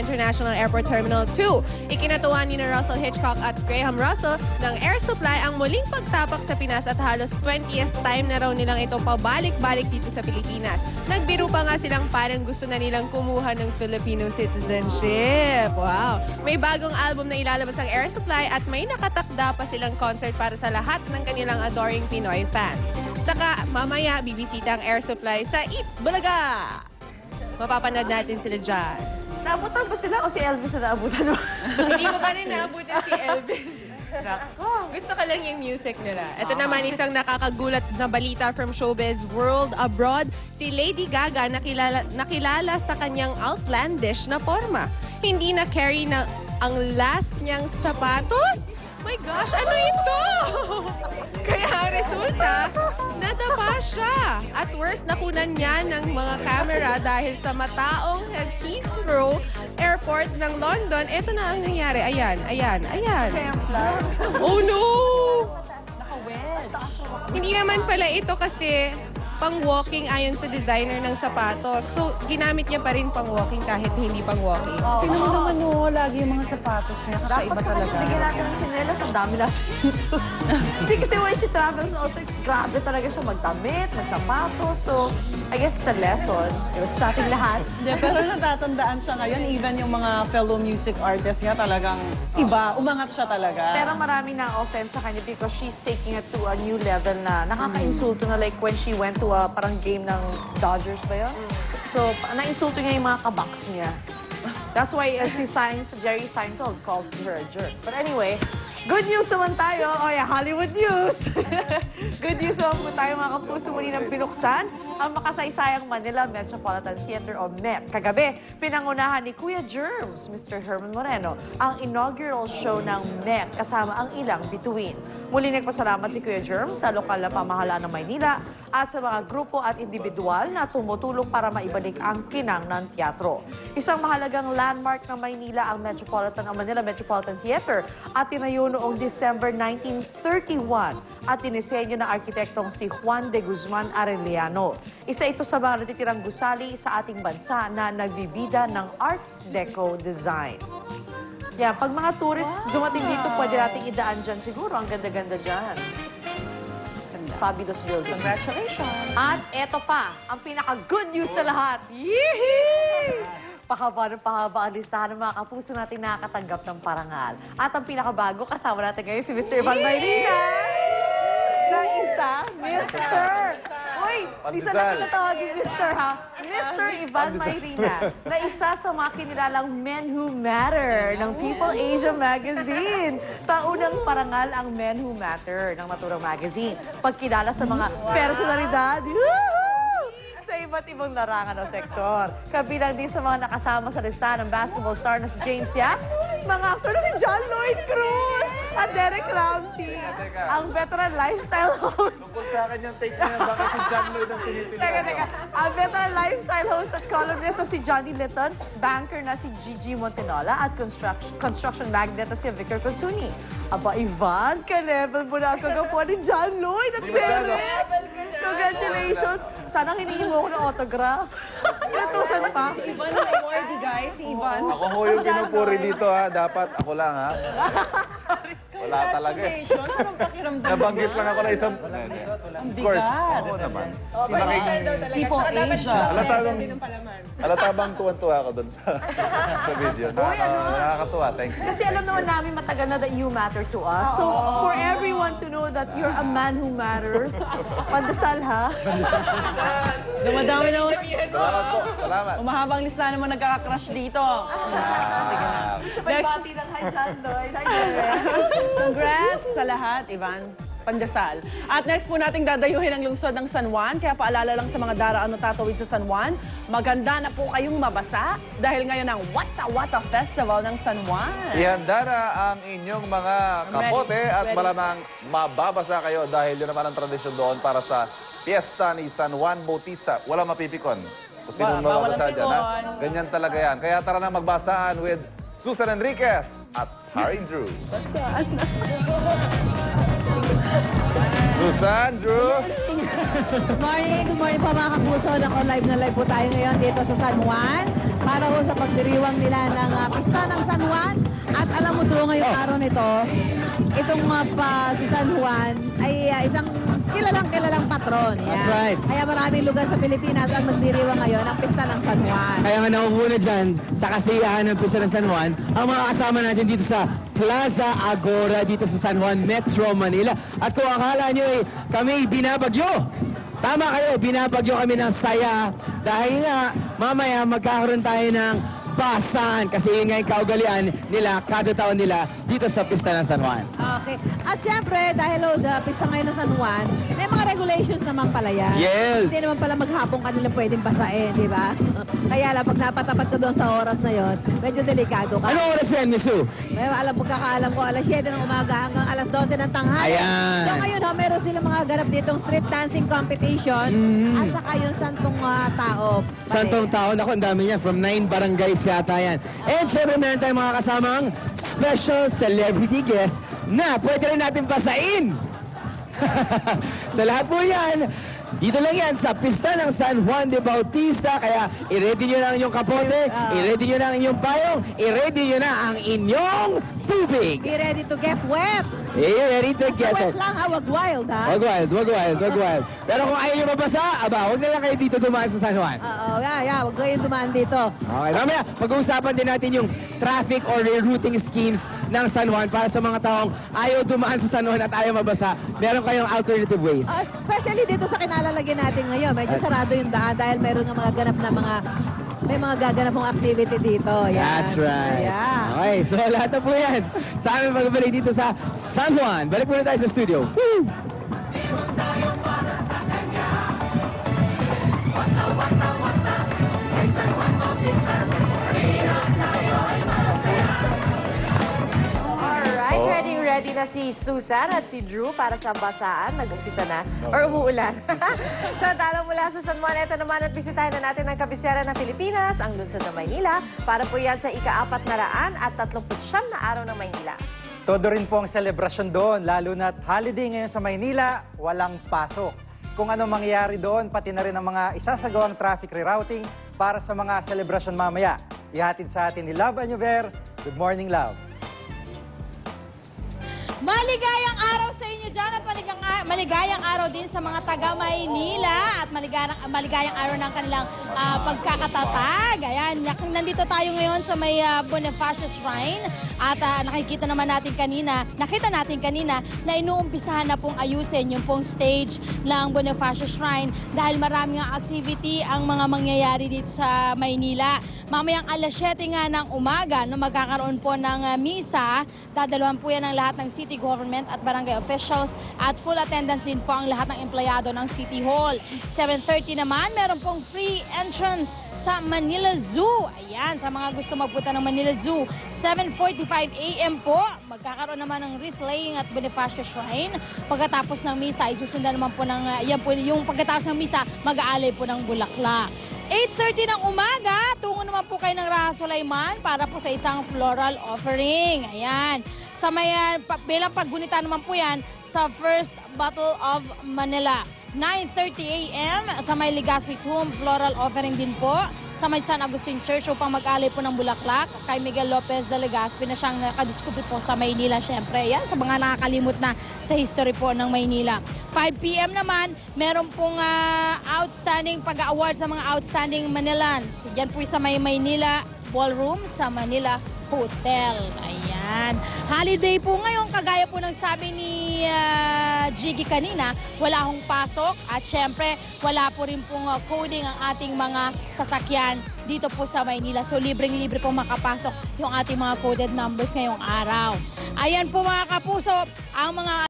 International Airport Terminal 2. Ikinatuwa ni Russell Hitchcock at Graham Russell ng Air Supply ang muling pagtapak sa Pinas at halos 20th time na raw nilang ito pabalik-balik dito sa Pilipinas. Nagbiro pa nga silang parang gusto na nilang kumuha ng Filipino citizenship. Wow! May bagong album na ilalabas ang Air Supply at may nakatakda pa silang concert para sa lahat ng kanilang adoring Pinoy fans. Saka mamaya bibisita ang Air Supply sa Eat Bulaga! Mapapanood natin sila dyan. Naabutan ba sila o si Elvis na naabutan mo? Hindi ko pa rin naabutan si Elvis. Gusto ko lang yung music nila. Ito naman isang nakakagulat na balita from showbiz world abroad. Si Lady Gaga nakilala sa kanyang outlandish na forma. Hindi na carry na ang last niyang sapatos. My gosh, ano ito? Kaya ang resulta, nadapa siya. At worst, nakunan niya ng mga camera dahil sa mataong Heathrow Airport ng London. Ito na ang nangyari. Ayan, ayan, ayan. Oh no! Hindi naman pala ito kasi pang-walking ayon sa designer ng sapatos. So, ginamit niya pa rin pang-walking kahit hindi pang-walking. Tingnan mo naman no, lagi yung mga sapatos niya. Kakaiba Dapat sa talaga. kanya bigyan natin ng tsinelas. Ang dami natin dito. Hindi kasi when she travels also, grabe talaga siya magdamit, magsapatos. So, I guess it's a lesson. Sa ating lahat. Hindi, pero natatandaan siya ngayon. Even yung mga fellow music artists niya talagang iba. Umangat siya talaga. Pero marami na offense sa kanya because she's taking it to a new level na nakaka-insulto na like when she went to a parang game ng Dodgers ba yun? So, na-insulto niya yung mga kabaks niya. That's why si Jerry Seinfeld called her a jerk. But anyway, good news naman tayo. O yeah, Hollywood news. Good news naman po tayo mga kapuso. Muli nang binuksan ang makasaysayang Manila Metropolitan Theater o MET. Kagabi, pinangunahan ni Kuya Germs, Mr. Herman Moreno, ang inaugural show ng MET kasama ang ilang bituin. Muli nagpasalamat si Kuya Germs sa lokal na pamahalaan ng Maynila at sa mga grupo at individual na tumutulong para maibalik ang kinang ng teatro. Isang mahalagang landmark ng Maynila ang Manila Metropolitan Theater at tinayo noong December 1931 at dinisenyo ng arkitektong si Juan de Guzman Arellano. Isa ito sa mga natitirang gusali sa ating bansa na nagbibida ng Art Deco design. Yan, pag mga tourists dumating dito, pwede nating idaan dyan siguro. Ang ganda-ganda dyan. Fabulous building. Congratulations! At eto pa, ang pinaka-good news sa lahat. Yee! Pahaba ang listahan ng mga kapuso natin nakakatanggap ng parangal. At ang pinakabago, kasama natin ngayon si Mr. Ivan Mayrina. Na isa, Mr. Uy, isa na tinatawagin Mr. ha? Mr. Ivan Mayrina, na isa sa mga kinilalang Men Who Matter ng People Asia Magazine. Taunang parangal ang Men Who Matter ng Naturang Magazine. Pagkilala sa mga personalidad. Sa iba't ibang larangan o sektor. Kabilang din sa mga nakasama sa listahan ng basketball star na si James Yap, mga aktor na si John Lloyd Cruz at Derek Ramsey, ang veteran lifestyle host. Tungkol sa akin yung take na yan, bakit si John Lloyd ang pinipilihan Teka. Ang veteran lifestyle host at columnist na si Johnny Litton, banker na si Gigi Montenola at construction magnate na si Victor Consuni. Aba, Ivan, ka-level mo na ang kagapuan ni John Lloyd at Derek. Congratulations. Sana hiningi mo ako ng autograph. Inutusan pa. Si Ivan ang awardee, guys. Si Ivan. Ako ho yung pinupuri dito ha. Dapat ako lang ha. Wala talaga eh. Congratulations! Anong pakiramdam? Nabanggit lang ako na isang... Of course. Oo naman. People Asia. Halata bang tuwan-tuwa ako doon sa video. Nakakatuwa. Thank you. Kasi alam naman namin matagal na that you matter to us. So, for everyone to know that you're a man who matters, pandasal ha? Dumadami na. Salamat po. Salamat. Umahabang listahan naman nagkaka-crush dito. Sige na. Pagbati ng hi, John Lloyd. Hi, Derek. Congrats sa lahat, Ivan. Pandasal. At next po nating dadayuhin ang lungsod ng San Juan. Kaya paalala lang sa mga daraan na tatawid sa San Juan, maganda na po kayong mabasa dahil ngayon ang Wata Wata Festival ng San Juan. Ihanda na ang inyong mga kapote at malamang mababasa kayo dahil yun naman ang tradisyon doon para sa Fiesta ni San Juan Bautista. Walang mapipikon. Kung sino mababasa dyan, ha? Ganyan talaga yan. Kaya tara na magbasaan with Susan Enriquez at Harry Drew. Susan, Drew. Good morning po mga kapuso. Live na live po tayo ngayon dito sa San Juan. para ho sa pagdiriwang nila ng pista ng San Juan. At alam mo, Drew, ngayong araw nito, itong si San Juan ay isang kilalang patron. Yan. That's right. Kaya maraming lugar sa Pilipinas ang magdiriwang ngayon ang pista ng San Juan. Kaya nga nauuna dyan sa kasiyahan ng Pista ng San Juan, ang mga kasama natin dito sa Plaza Agora dito sa San Juan, Metro Manila. At kung akala nyo kami binabagyo, tama kayo, binabagyo kami ng saya dahil nga mamaya magkakaroon tayo ng basan kasi yun nga yung kaugalian nila kada taon nila dito sa Pista ng San Juan. Okay. At syempre, dahil pista ngayon ng San Juan, may mga regulations naman pala yan. Yes. Hindi naman pala maghapong kanila pwedeng basain, di ba? Kaya lang, pag napatapat ka doon sa oras na yon, medyo delikado ka. Anong oras yan, Miss Sue? May pagkakaalam ko, alas 7 ng umaga hanggang alas 12 ng tanghali. Ayan. So ngayon, meron silang mga ganap ditong street dancing competition at saka yung santong tao. Santong taon ako, ang dami niya. From 9 barangays yata yan. And syempre meron tayong mga kasamang special celebrity guest na pwede rin natin basain. Sa lahat po yan, dito lang yan sa Pista ng San Juan de Bautista. Kaya i-ready nyo na ang inyong kapote, i-ready nyo na ang inyong payong, i-ready nyo na ang inyong tubig. Be ready to get wet. Ready to get Wet it. lang ha, wag wild ha. Wag wild, wag wild, wag wild. Pero kung ayaw nyo mabasa, huwag na lang kayo dito dumaan sa San Juan. Oo, wag kayong dumaan dito. Okay, mamaya, pag-uusapan din natin yung traffic or rerouting schemes ng San Juan para sa mga taong ayaw dumaan sa San Juan at ayaw mabasa. Meron kayong alternative ways. Especially dito sa kinalalagyan natin ngayon, medyo sarado yung daan dahil meron ng mga ganap na may mga gaganap mong activity dito. Yan. That's right. Yeah. Okay, so lahat na po yan sa aming pagbalik dito sa San Juan. Balik muna tayo sa studio. Woo! Alright, ready na si Susan at si Drew para sa basaan. Nag-umpisa na or umuulan. Samantala mula sa San Juan, ito naman at bisitahin na natin ang kabisera ng Pilipinas, ang lungsod ng Maynila, para po yan sa ika-439 na araw ng Maynila. Todo rin po ang selebrasyon doon, lalo na't holiday ngayon sa Maynila, walang pasok. Kung ano mangyayari doon, pati na rin ang mga isasagawang traffic rerouting para sa mga selebrasyon mamaya. Ihatid sa atin ni Love Añover. Good morning, Love. Maligayang araw sa inyo dyan at maligayang araw din sa mga taga Maynila at maligayang araw ng kanilang pagkakatatag. Ayan, nandito tayo ngayon sa may Bonifacio Shrine at nakita natin kanina na inuumpisahan na pong ayusin yung pong stage ng Bonifacio Shrine dahil maraming activity ang mga mangyayari dito sa Maynila. Mamayang alas 7 nga ng umaga na magkakaroon po ng misa, dadaluhan po yan ng lahat ng city government at barangay officials at full attendance din po ang lahat ng empleyado ng City Hall. 7:30 naman, meron pong free entrance sa Manila Zoo. Ayan, sa mga gusto magpunta ng Manila Zoo. 7:45 a.m. po, magkakaroon naman ng wreath laying at Bonifacio Shrine. Pagkatapos ng misa, isusundan naman po ng, yung pagkatapos ng misa, mag-aalay po ng bulaklak. 8:30 ng umaga, tungo naman po kayo ng Raha Sulaiman para po sa isang floral offering. Ayan. Sa bilang paggunita naman po yan sa First Battle of Manila. 9:30 a.m. sa may Legazpi Tomb, floral offering din po. Sa may San Agustin Church upang mag-alay po ng bulaklak kay Miguel Lopez de Legazpi na siyang nakadiskubre po sa Maynila. Siyempre, yan sa mga nakakalimot na sa history po ng Maynila. 5 p.m. naman, meron pong outstanding pag-award sa mga outstanding Manilans. Yan po sa may Maynila Ballroom sa Manila Hotel. Ayan. Holiday po ngayon, kagaya po ng sabi ni Jiggy kanina, wala hong pasok at syempre wala po rin pong coding ang ating mga sasakyan dito po sa Maynila. So libreng-libre pong makapasok yung ating mga coded numbers ngayong araw. Ayan po mga kapuso, ang mga